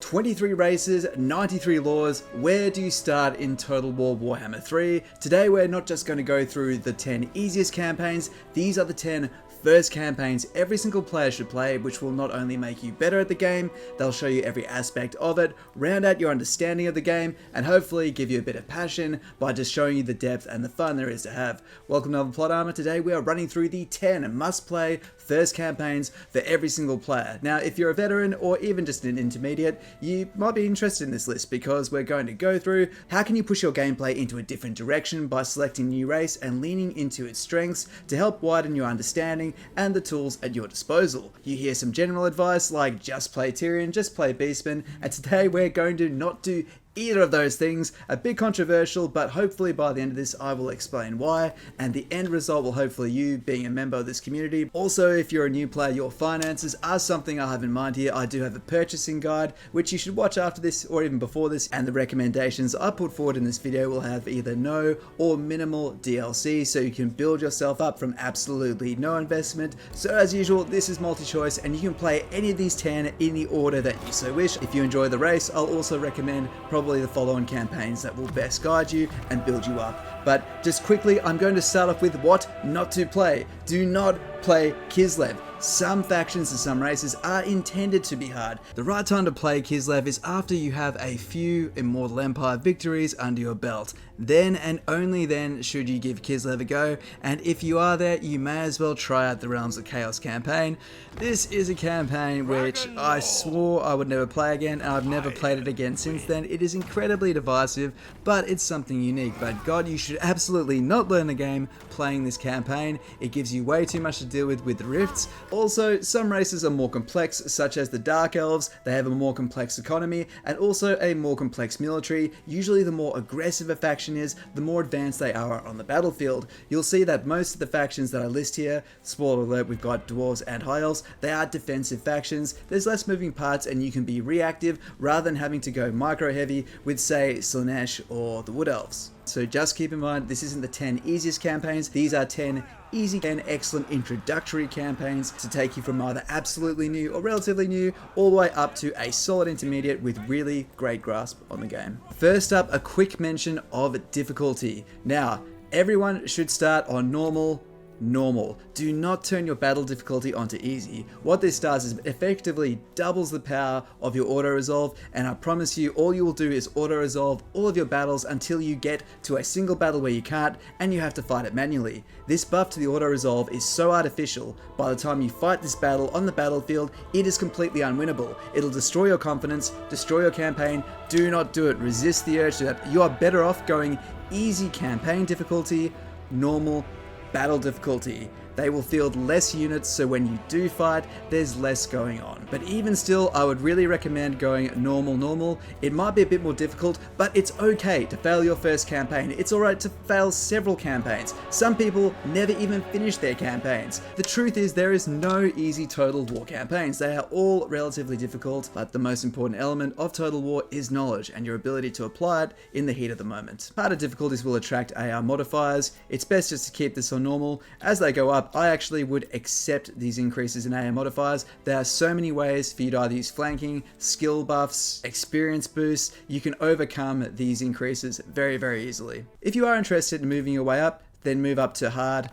23 races, 93 laws, where do you start in Total War Warhammer 3? Today we're not just going to go through the 10 easiest campaigns, these are the 10 first campaigns every single player should play, which will not only make you better at the game, they'll show you every aspect of it, round out your understanding of the game, and hopefully give you a bit of passion by just showing you the depth and the fun there is to have. Welcome to Plot Armor. Today we are running through the 10 must-play first campaigns for every single player. Now, if you're a veteran or even just an intermediate, you might be interested in this list because we're going to go through how can you push your gameplay into a different direction by selecting a new race and leaning into its strengths to help widen your understanding and the tools at your disposal. You hear some general advice like just play Tyrion, just play Beastman, and today we're going to not do either of those things. A bit controversial, but hopefully by the end of this I will explain why, and the end result will hopefully you being a member of this community. Also, if you're a new player, your finances are something I have in mind here. I do have a purchasing guide which you should watch after this or even before this, and the recommendations I put forward in this video will have either no or minimal DLC, so you can build yourself up from absolutely no investment. So as usual, this is multi-choice and you can play any of these 10 in the order that you so wish. If you enjoy the race, I'll also recommend probably the following campaigns that will best guide you and build you up. But just quickly, I'm going to start off with what not to play. Do not play Kislev. Some factions and some races are intended to be hard. The right time to play Kislev is after you have a few Immortal Empire victories under your belt. Then and only then should you give Kislev a go, and if you are there, you may as well try out the Realms of Chaos campaign. This is a campaign which I swore I would never play again, and I've never played it again since then. It is incredibly divisive, but it's something unique. But God, you should absolutely not learn the game playing this campaign. It gives you way too much to deal with the rifts. Also, some races are more complex, such as the Dark Elves. They have a more complex economy and also a more complex military. Usually the more aggressive a faction is, the more advanced they are on the battlefield. You'll see that most of the factions that I list here, spoiler alert, we've got Dwarves and High Elves, they are defensive factions. There's less moving parts and you can be reactive rather than having to go micro heavy with, say, Slaanesh or the Wood Elves. So just keep in mind, this isn't the 10 easiest campaigns, these are 10 easy and excellent introductory campaigns to take you from either absolutely new or relatively new all the way up to a solid intermediate with really great grasp on the game. First up, a quick mention of difficulty. Now, everyone should start on normal. Do not turn your battle difficulty onto easy. What this does is effectively doubles the power of your auto resolve, and I promise you all you will do is auto resolve all of your battles until you get to a single battle where you can't and you have to fight it manually. This buff to the auto resolve is so artificial, by the time you fight this battle on the battlefield it is completely unwinnable. It'll destroy your confidence, destroy your campaign. Do not do it. Resist the urge to that. You are better off going easy campaign difficulty, normal battle difficulty. They will field less units, so when you do fight, there's less going on. But even still, I would really recommend going normal. It might be a bit more difficult, but it's okay to fail your first campaign. It's alright to fail several campaigns. Some people never even finish their campaigns. The truth is, there is no easy Total War campaigns. They are all relatively difficult, but the most important element of Total War is knowledge and your ability to apply it in the heat of the moment. Harder difficulties will attract AR modifiers. It's best just to keep this on normal. As they go up, I actually would accept these increases in AR modifiers. There are so many ways for you to either use flanking, skill buffs, experience boosts. You can overcome these increases very, very easily. If you are interested in moving your way up, then move up to hard,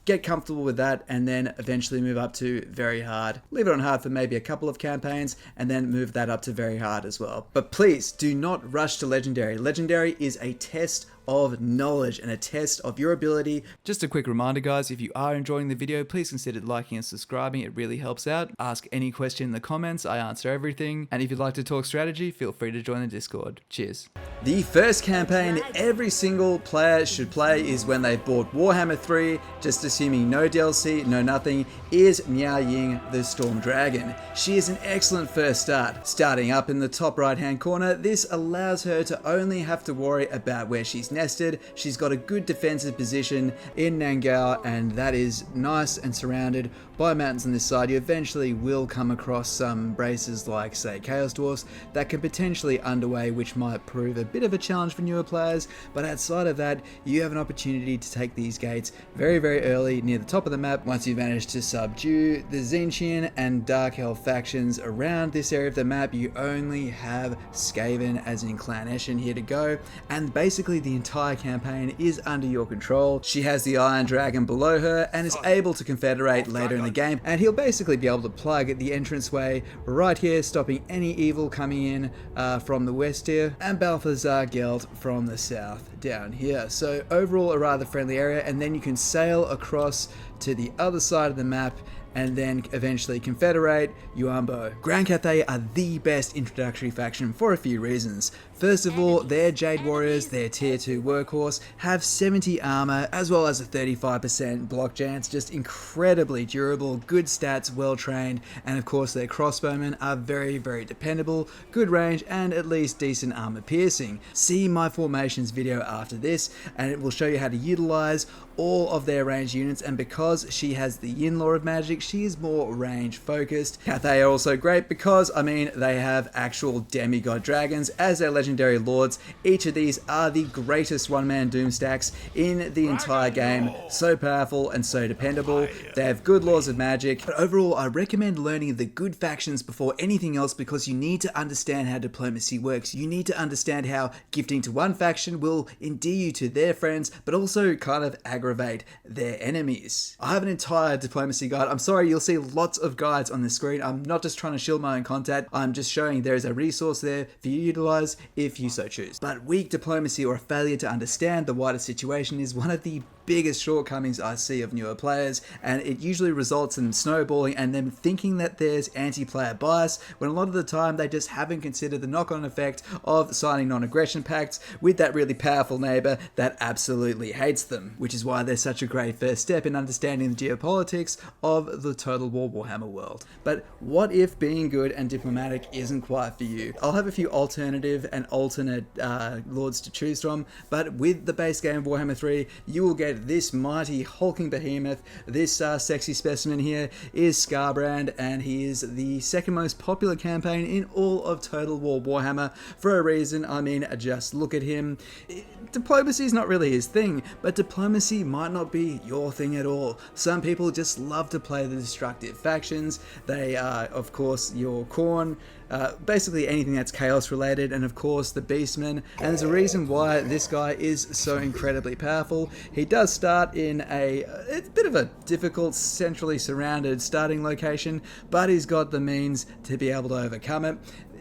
get comfortable with that, and then eventually move up to very hard. Leave it on hard for maybe a couple of campaigns and then move that up to very hard as well. But please do not rush to legendary. Legendary is a test of knowledge and a test of your ability. Just a quick reminder guys, if you are enjoying the video, please consider liking and subscribing. It really helps out. Ask any question in the comments, I answer everything. And if you'd like to talk strategy, feel free to join the Discord. Cheers. The first campaign every single player should play is when they've bought Warhammer 3, just assuming no DLC, no nothing, is Miao Ying the Storm Dragon. She is an excellent first start. Starting up in the top right hand corner, this allows her to only have to worry about where she's nested. She's got a good defensive position in Nangao, and that is nice and surrounded by mountains on this side. You eventually will come across some races like, say, Chaos Dwarfs that can potentially underway, which might prove a bit of a challenge for newer players, but outside of that, you have an opportunity to take these gates very, very early near the top of the map once you've managed to subdue the Tzeentchian and Dark Elf factions around this area of the map. You only have Skaven as in Clan Eshin here to go, and basically the entire campaign is under your control. She has the Iron Dragon below her and is able to confederate later in the game, and he'll basically be able to plug the entranceway right here, stopping any evil coming in from the west here, and Balthazar Gelt from the south down here. So overall a rather friendly area, and then you can sail across to the other side of the map and then eventually confederate Yuambo. Grand Cathay are the best introductory faction for a few reasons. First of all, their Jade Warriors, their tier 2 workhorse, have 70 armor as well as a 35% block chance, just incredibly durable, good stats, well trained, and of course their crossbowmen are very, very dependable, good range, and at least decent armor piercing. See my formations video after this and it will show you how to utilize all of their ranged units, and because she has the Yin Law of Magic, she is more range focused. Cathay are also great because, I mean, they have actual demigod dragons as their legendary lords. Each of these are the greatest one-man doom stacks in the entire game. So powerful and so dependable. They have good laws of magic, but overall I recommend learning the good factions before anything else, because you need to understand how diplomacy works. You need to understand how gifting to one faction will endear you to their friends, but also kind of aggravate their enemies. I have an entire diplomacy guide. I'm sorry, you'll see lots of guides on the screen. I'm not just trying to shield my own content. I'm just showing there is a resource there for you to utilize if you so choose. But weak diplomacy or a failure to understand the wider situation is one of the biggest shortcomings I see of newer players, and it usually results in snowballing and them thinking that there's anti-player bias, when a lot of the time they just haven't considered the knock-on effect of signing non-aggression pacts with that really powerful neighbor that absolutely hates them, which is why they're such a great first step in understanding the geopolitics of the Total War Warhammer world. But what if being good and diplomatic isn't quite for you? I'll have a few alternative and alternate lords to choose from, but with the base game of Warhammer 3, you will get this mighty hulking behemoth. This sexy specimen here is Scarbrand, and he is the second most popular campaign in all of Total War Warhammer for a reason. I mean, just look at him. Diplomacy is not really his thing, but diplomacy might not be your thing at all. Some people just love to play the destructive factions. They are, of course, your Khorne, basically anything that's chaos related, and of course the Beastmen. And there's a reason why this guy is so incredibly powerful. He does start in it's a bit of a difficult, centrally surrounded starting location, but he's got the means to be able to overcome it.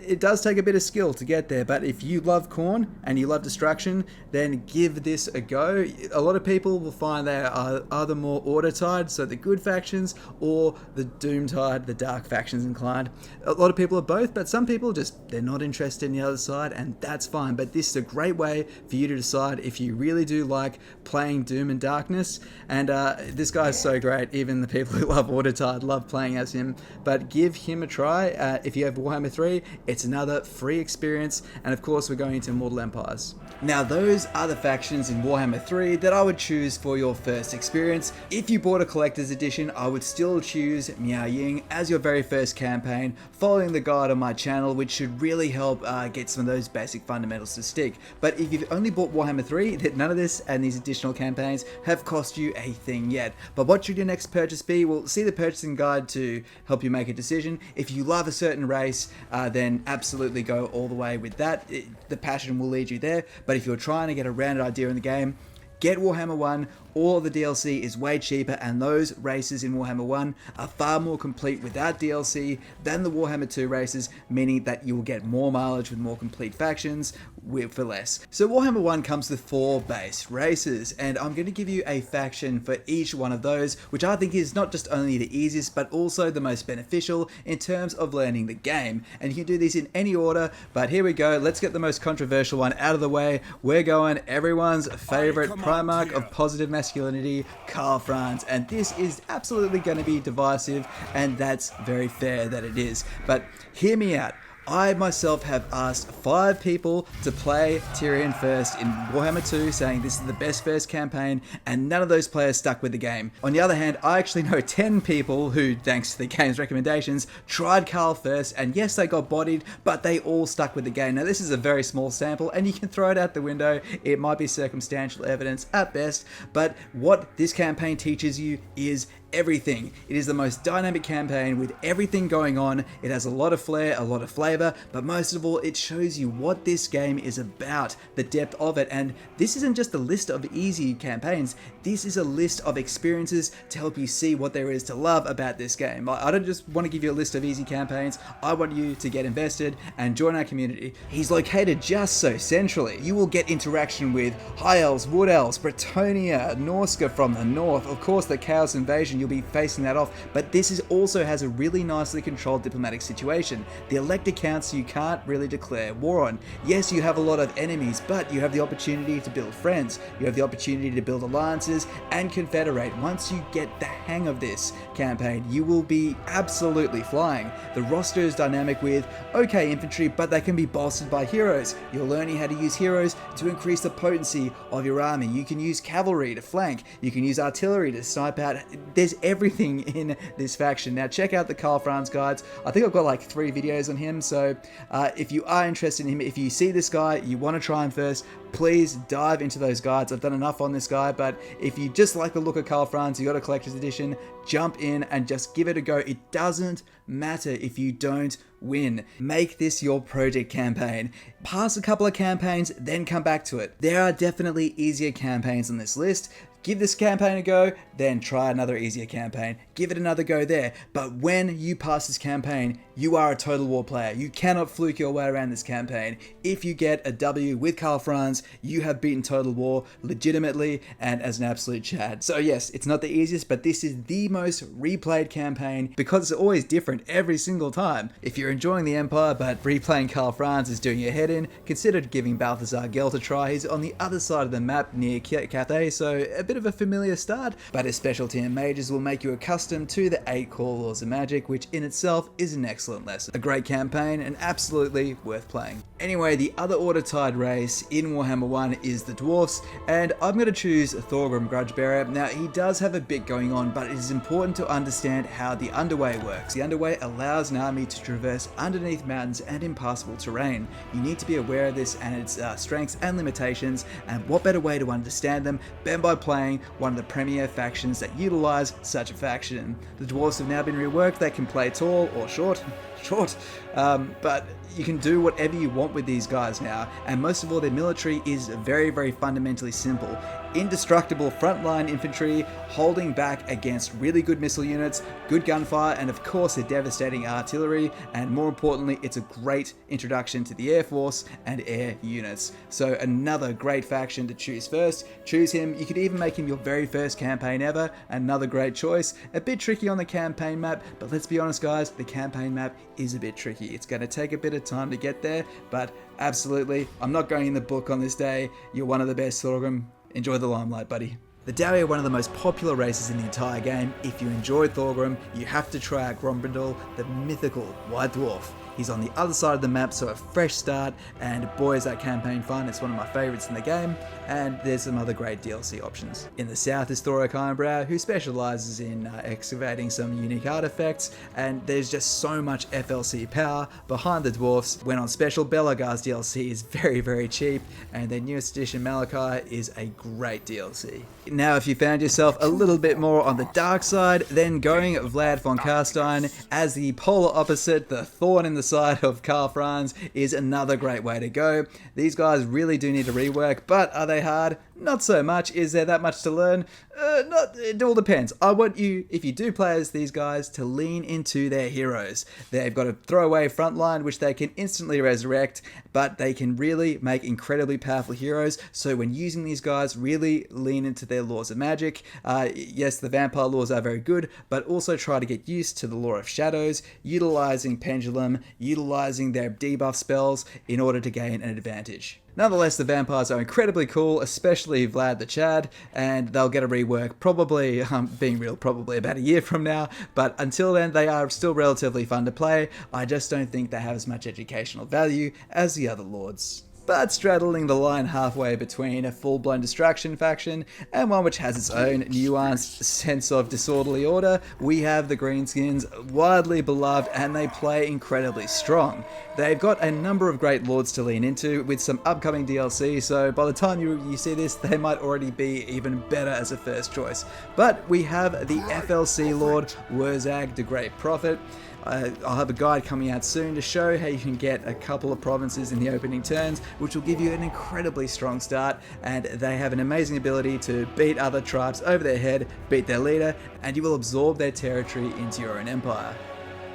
It does take a bit of skill to get there, but if you love Khorne and you love destruction, then give this a go. A lot of people will find they are either more Order-Tide, so the good factions, or the Doom-Tide, the dark factions inclined. A lot of people are both, but some people they're not interested in the other side, and that's fine. But this is a great way for you to decide if you really do like playing Doom and Darkness, and this guy is so great. Even the people who love Order-Tide love playing as him, but give him a try. If you have Warhammer 3, it's another free experience, and of course we're going into Immortal Empires. Now those are the factions in Warhammer 3 that I would choose for your first experience. If you bought a collector's edition, I would still choose Miao Ying as your very first campaign, following the guide on my channel, which should really help get some of those basic fundamentals to stick. But if you've only bought Warhammer 3, then none of this and these additional campaigns have cost you a thing yet. But what should your next purchase be? Well, see the purchasing guide to help you make a decision. If you love a certain race, then absolutely go all the way with that. The passion will lead you there. But if you're trying to get a rounded idea in the game, get Warhammer 1. All of the DLC is way cheaper, and those races in Warhammer 1 are far more complete without DLC than the Warhammer 2 races, meaning that you will get more mileage with more complete factions for less. So Warhammer 1 comes with 4 base races, and I'm going to give you a faction for each one of those, which I think is not just only the easiest, but also the most beneficial in terms of learning the game. And you can do these in any order, but here we go. Let's get the most controversial one out of the way. We're going everyone's favorite Primarch of positive masculinity, Karl Franz, and this is absolutely going to be divisive, and that's very fair that it is. But hear me out. I myself have asked 5 people to play Tyrion first in Warhammer 2, saying this is the best first campaign, and none of those players stuck with the game. On the other hand, I actually know 10 people who, thanks to the game's recommendations, tried Carl first, and yes, they got bodied, but they all stuck with the game. Now, this is a very small sample, and you can throw it out the window. It might be circumstantial evidence at best, but what this campaign teaches you is everything. It is the most dynamic campaign with everything going on. It has a lot of flair, a lot of flavor, but most of all, it shows you what this game is about, the depth of it. And this isn't just a list of easy campaigns. This is a list of experiences to help you see what there is to love about this game. I don't just want to give you a list of easy campaigns. I want you to get invested and join our community. He's located just so centrally. You will get interaction with High Elves, Wood Elves, Bretonia, Norska from the north, of course the Chaos Invasion. You'll be facing that off, but this is also has a really nicely controlled diplomatic situation. The elected council you can't really declare war on. Yes, you have a lot of enemies, but you have the opportunity to build friends. You have the opportunity to build alliances and confederate. Once you get the hang of this campaign, you will be absolutely flying. The roster is dynamic with okay infantry, but they can be bolstered by heroes. You're learning how to use heroes to increase the potency of your army. You can use cavalry to flank. You can use artillery to snipe out. There's everything in this faction. Now check out the Karl Franz guides. I think I've got like 3 videos on him, so if you are interested in him, if you see this guy, you want to try him first, please dive into those guides. I've done enough on this guy, but if you just like the look of Karl Franz, you got a collector's edition, jump in and just give it a go. It doesn't matter if you don't win. Make this your project campaign. Pass a couple of campaigns, then come back to it. There are definitely easier campaigns on this list. Give this campaign a go, then try another easier campaign. Give it another go there. But when you pass this campaign, you are a Total War player. You cannot fluke your way around this campaign. If you get a W with Karl Franz, you have beaten Total War legitimately and as an absolute Chad. So yes, it's not the easiest, but this is the most replayed campaign because it's always different every single time. If you're enjoying the Empire, but replaying Karl Franz is doing your head in, consider giving Balthazar Gelt a try. He's on the other side of the map near Cathay, so a bit of a familiar start, but his specialty in mages will make you accustomed to the 8 core laws of magic, which in itself is an excellent lesson. A great campaign and absolutely worth playing. Anyway, the other order tide race in Warhammer 1 is the Dwarfs, and I'm going to choose Thorgrim Grudgebearer. Now, he does have a bit going on, but it is important to understand how the Underway works. The Underway allows an army to traverse underneath mountains and impassable terrain. You need to be aware of this and its strengths and limitations, and what better way to understand them than by playing one of the premier factions that utilize such a faction. The Dwarves have now been reworked. They can play tall or short, but you can do whatever you want with these guys now, and most of all, their military is very, very fundamentally simple. Indestructible frontline infantry holding back against really good missile units, good gunfire, and of course their devastating artillery, and more importantly, it's a great introduction to the Air Force and air units. So another great faction to choose first. Choose him. You could even make him your very first campaign ever. Another great choice. A bit tricky on the campaign map, but let's be honest guys, the campaign map is a bit tricky. It's going to take a bit of time to get there, but absolutely, I'm not going in the book on this day. You're one of the best, Thorgrim. Enjoy the limelight, buddy. The Dawi are one of the most popular races in the entire game. If you enjoyed Thorgrim, you have to try out Grombrindal, the mythical White Dwarf. He's on the other side of the map, so a fresh start, and boy is that campaign fun. It's one of my favourites in the game, and there's some other great DLC options. In the south is Thorok Ironbrow, who specialises in excavating some unique artifacts, and there's just so much FLC power behind the dwarfs. When on special, Belagar's DLC is very, very cheap, and their newest edition Malachi is a great DLC. Now, if you found yourself a little bit more on the dark side, then going Vlad von Carstein as the polar opposite, the thorn in the side of Karl Franz, is another great way to go. These guys really do need to rework, but are they hard? Not so much. Is there that much to learn? It all depends. I want you, if you do play as these guys, to lean into their heroes. They've got a throwaway front line, which they can instantly resurrect, but they can really make incredibly powerful heroes. So when using these guys, really lean into their laws of magic. Yes, the vampire laws are very good, but also try to get used to the law of shadows, utilizing pendulum, utilizing their debuff spells in order to gain an advantage. Nonetheless, the vampires are incredibly cool, especially Vlad the Chad, and they'll get a rework probably, being real, probably about a year from now, but until then they are still relatively fun to play. I just don't think they have as much educational value as the other lords. But straddling the line halfway between a full-blown distraction faction and one which has its own nuanced sense of disorderly order, we have the Greenskins, widely beloved, and they play incredibly strong. They've got a number of great lords to lean into with some upcoming DLC, so by the time you see this, they might already be even better as a first choice. But we have the FLC Lord, Wurzag, the Great Prophet. I'll have a guide coming out soon to show how you can get a couple of provinces in the opening turns, which will give you an incredibly strong start, and they have an amazing ability to beat other tribes over their head, beat their leader, and you will absorb their territory into your own empire.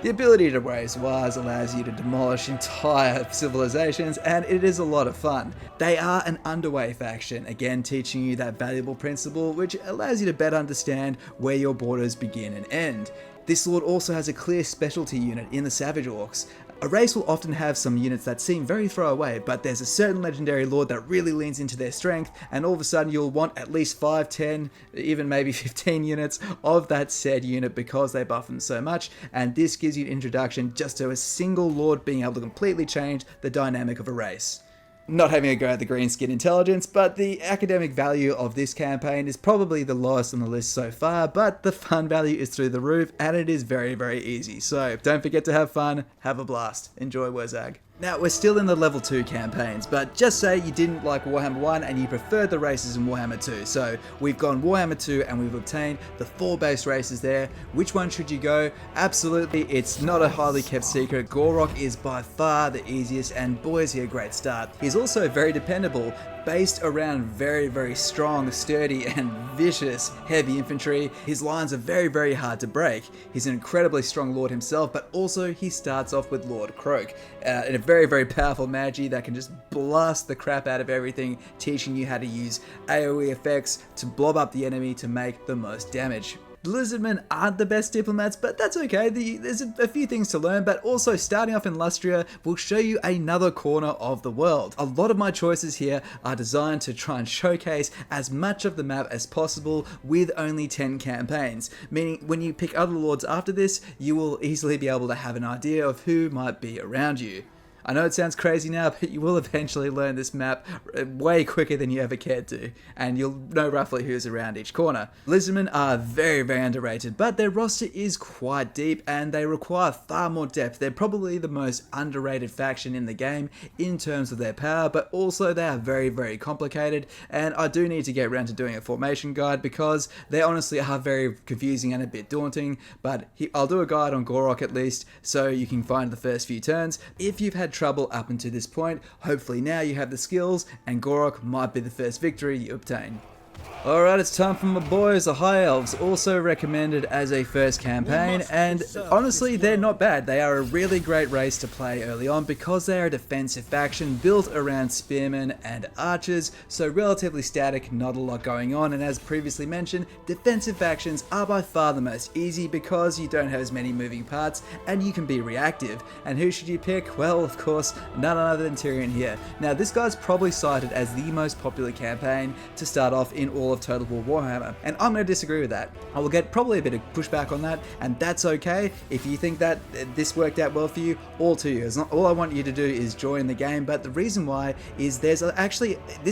The ability to raise wars allows you to demolish entire civilizations, and it is a lot of fun. They are an underway faction, again teaching you that valuable principle which allows you to better understand where your borders begin and end. This lord also has a clear specialty unit in the Savage Orcs. A race will often have some units that seem very throwaway, but there's a certain legendary lord that really leans into their strength, and all of a sudden you'll want at least 5, 10, even maybe 15 units of that said unit because they buff them so much, and this gives you an introduction just to a single lord being able to completely change the dynamic of a race. Not having a go at the Greenskin intelligence, but the academic value of this campaign is probably the lowest on the list so far, but the fun value is through the roof, and it is very, very easy. So don't forget to have fun, have a blast. Enjoy Wurzag. Now, we're still in the level 2 campaigns, but just say you didn't like Warhammer 1 and you preferred the races in Warhammer 2. So we've gone Warhammer 2 and we've obtained the 4 base races there. Which one should you go? Absolutely, it's not a highly kept secret. Gorok is by far the easiest, and boy is he a great start. He's also very dependable, based around very, very strong, sturdy, and vicious heavy infantry. His lines are very, very hard to break. He's an incredibly strong lord himself, but also he starts off with Lord Croak, and a very, very powerful magi that can just blast the crap out of everything, teaching you how to use AoE effects to blob up the enemy to make the most damage. The Lizardmen aren't the best diplomats, but that's okay. There's a few things to learn, but also starting off in Lustria will show you another corner of the world. A lot of my choices here are designed to try and showcase as much of the map as possible with only 10 campaigns, meaning when you pick other lords after this, you will easily be able to have an idea of who might be around you. I know it sounds crazy now, but you will eventually learn this map way quicker than you ever cared to, and you'll know roughly who's around each corner. Lizardmen are very, very underrated, but their roster is quite deep and they require far more depth. They're probably the most underrated faction in the game in terms of their power, but also they are very, very complicated, and I do need to get around to doing a formation guide because they honestly are very confusing and a bit daunting, but I'll do a guide on Gorok at least so you can find the first few turns. If you've had trouble up until this point, hopefully now you have the skills and Gorok might be the first victory you obtain. Alright, it's time for my boys, the High Elves, also recommended as a first campaign, and honestly they're not bad. They are a really great race to play early on because they are a defensive faction built around spearmen and archers, so relatively static, not a lot going on, and as previously mentioned, defensive factions are by far the most easy because you don't have as many moving parts and you can be reactive. And who should you pick? Well, of course, none other than Tyrion here. Now this guy's probably cited as the most popular campaign to start off in all of Total War Warhammer, and I'm going to disagree with that. I will get probably a bit of pushback on that, and that's okay. If you think that this worked out well for you, all to you. All I want you to do is join the game, but the reason why is this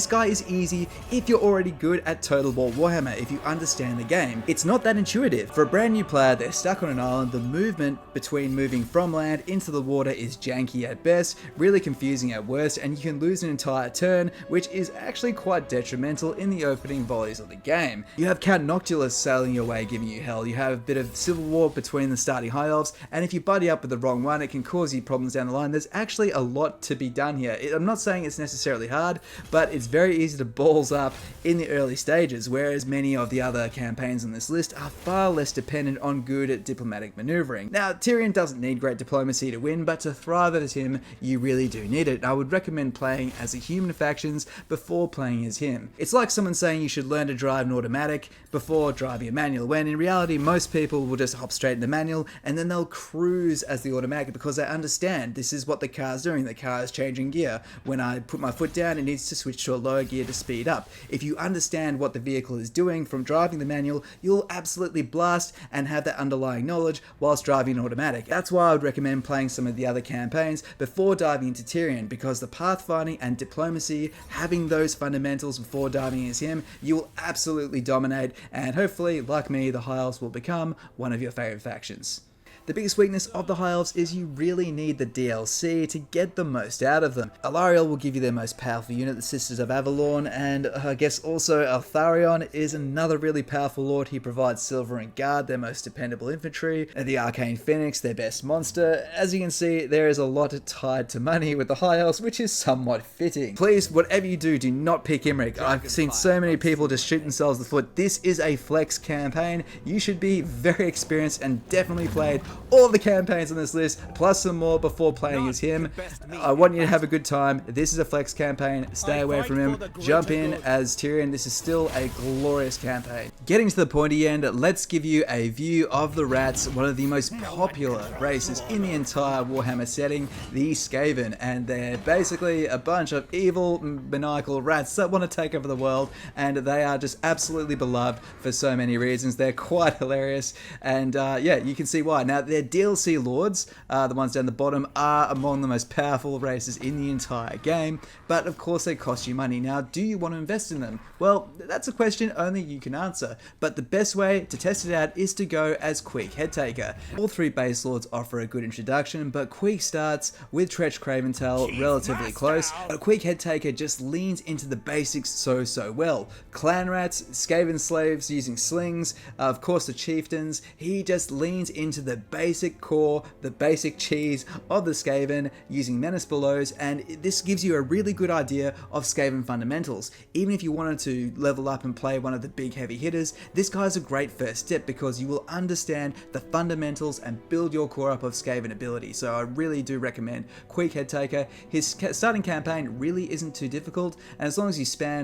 guy is easy if you're already good at Total War Warhammer, if you understand the game. It's not that intuitive. For a brand new player, they're stuck on an island, the movement between moving from land into the water is janky at best, really confusing at worst, and you can lose an entire turn, which is actually quite detrimental in the opening volleys of the game. You have Count Noctilus sailing your way, giving you hell. You have a bit of civil war between the starting High Elves, and if you buddy up with the wrong one, it can cause you problems down the line. There's actually a lot to be done here. I'm not saying it's necessarily hard, but it's very easy to balls up in the early stages, whereas many of the other campaigns on this list are far less dependent on good diplomatic maneuvering. Now, Tyrion doesn't need great diplomacy to win, but to thrive as him, you really do need it. I would recommend playing as the human factions before playing as him. It's like someone saying you should learn to drive an automatic before driving a manual, when in reality most people will just hop straight in the manual and then they'll cruise as the automatic because they understand this is what the car's doing. The car is changing gear. When I put my foot down, it needs to switch to a lower gear to speed up. If you understand what the vehicle is doing from driving the manual, you'll absolutely blast and have that underlying knowledge whilst driving an automatic. That's why I would recommend playing some of the other campaigns before diving into Tyrion, because the pathfinding and diplomacy, having those fundamentals before diving as him, you will absolutely dominate, and hopefully, like me, the High Elves will become one of your favorite factions. The biggest weakness of the High Elves is you really need the DLC to get the most out of them. Alariel will give you their most powerful unit, the Sisters of Avalon, and I guess also Tyrion is another really powerful lord. He provides Silver and Guard, their most dependable infantry, and the Arcane Phoenix, their best monster. As you can see, there is a lot tied to money with the High Elves, which is somewhat fitting. Please, whatever you do, do not pick Imric. I've seen so many people just shoot themselves in the foot. This is a flex campaign. You should be very experienced and definitely played all the campaigns on this list, plus some more before playing as him. I want you to have a good time. This is a flex campaign. Stay away from him. Jump in as Tyrion. This is still a glorious campaign. Getting to the pointy end, let's give you a view of the Rats, one of the most popular races in the entire Warhammer setting, the Skaven. And they're basically a bunch of evil, maniacal rats that want to take over the world, and they are just absolutely beloved for so many reasons. They're quite hilarious, and yeah, you can see why. Now, their DLC lords, the ones down the bottom, are among the most powerful races in the entire game, but of course they cost you money. Now, do you want to invest in them? Well, that's a question only you can answer, but the best way to test it out is to go as Queek Headtaker. All three base lords offer a good introduction, but Queek starts with Tretch Craventail relatively close, but Queek Headtaker just leans into the basics so well. Clan Rats, Skaven slaves using slings, of course the chieftains, he just leans into the basic core, the basic cheese of the Skaven using Menace Belows, and this gives you a really good idea of Skaven fundamentals. Even if you wanted to level up and play one of the big heavy hitters, this guy's a great first step because you will understand the fundamentals and build your core up of Skaven ability. So I really do recommend Queek Headtaker. His starting campaign really isn't too difficult, and as long as you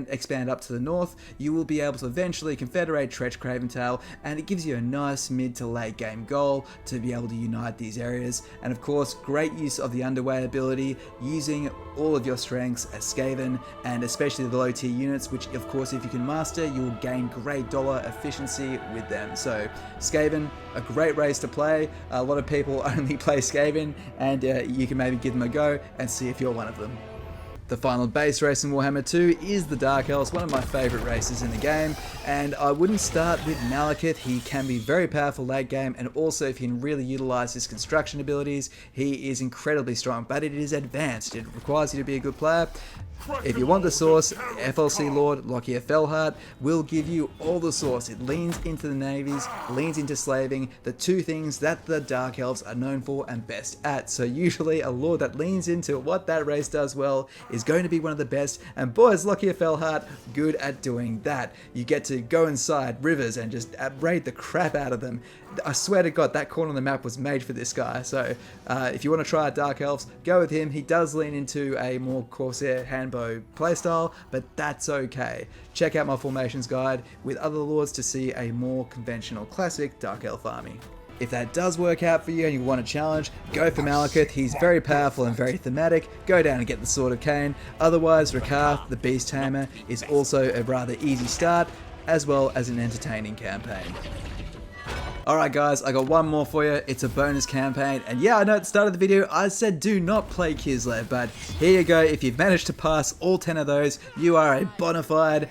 expand up to the north, you will be able to eventually confederate Tretch Craventail, and it gives you a nice mid to late game goal to be able to unite these areas. And of course, great use of the underway ability, using all of your strengths as Skaven, and especially the low tier units, which of course if you can master, you will gain great dollar efficiency with them. So Skaven, a great race to play. A lot of people only play Skaven, and you can maybe give them a go and see if you're one of them. The final base race in Warhammer 2 is the Dark Elves, one of my favourite races in the game, and I wouldn't start with Malekith. He can be very powerful late game, and also if you can really utilise his construction abilities, he is incredibly strong, but it is advanced. It requires you to be a good player. If you want the source, FLC Lord Lockyer Fellheart will give you all the source. It leans into the navies, leans into slaving, the two things that the Dark Elves are known for and best at. So usually a lord that leans into what that race does well is going to be one of the best, and boys, Lockyer Fellheart, good at doing that. You get to go inside rivers and just raid the crap out of them. I swear to God, that corner on the map was made for this guy. So if you want to try Dark Elves, go with him. He does lean into a more Corsair handbow playstyle, but that's okay. Check out my formations guide with other lords to see a more conventional classic Dark Elf army. If that does work out for you and you want a challenge, go for Malekith. He's very powerful and very thematic. Go down and get the Sword of Cain. Otherwise, Rakath, the Beast Tamer, is also a rather easy start, as well as an entertaining campaign. Alright guys, I got one more for you. It's a bonus campaign, and yeah, I know at the start of the video I said do not play Kislev, but here you go. If you've managed to pass all 10 of those, you are a bona fide,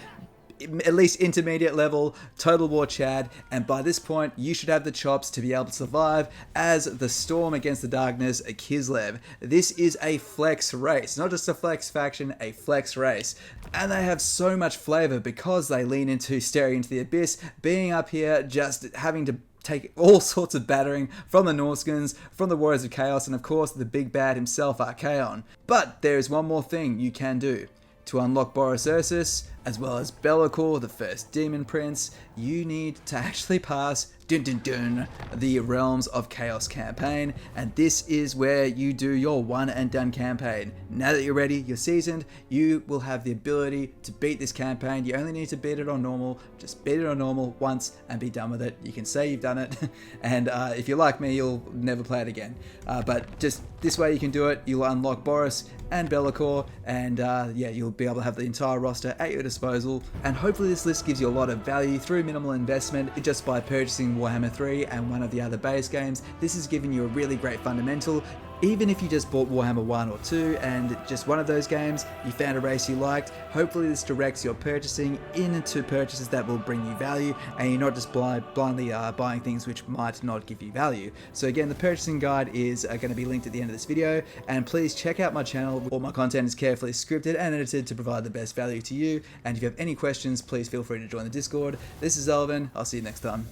at least intermediate level Total War Chad, and by this point you should have the chops to be able to survive as the Storm against the Darkness Kislev. This is a flex race, not just a flex faction, a flex race, and they have so much flavor because they lean into staring into the abyss, being up here, just having to take all sorts of battering from the Norskins, from the Warriors of Chaos, and of course the big bad himself, Archaon. But there is one more thing you can do. To unlock Boris Ursus, as well as Be'lakor, the first Demon Prince, you need to actually pass Dun dun dun, the Realms of Chaos campaign, and this is where you do your one and done campaign. Now that you're ready, you're seasoned, you will have the ability to beat this campaign. You only need to beat it on normal, just beat it on normal once and be done with it. You can say you've done it, and if you're like me, you'll never play it again. But just this way you can do it. You'll unlock Boris and Be'lakor, and yeah, you'll be able to have the entire roster at your disposal, and hopefully this list gives you a lot of value through minimal investment just by purchasing Warhammer 3 and one of the other base games. This is giving you a really great fundamental. Even if you just bought Warhammer 1 or 2 and just one of those games, you found a race you liked, hopefully this directs your purchasing into purchases that will bring you value, and you're not just blindly buying things which might not give you value. So again, the purchasing guide is going to be linked at the end of this video, and please check out my channel. All my content is carefully scripted and edited to provide the best value to you, and if you have any questions, please feel free to join the Discord. This is Elvin, I'll see you next time.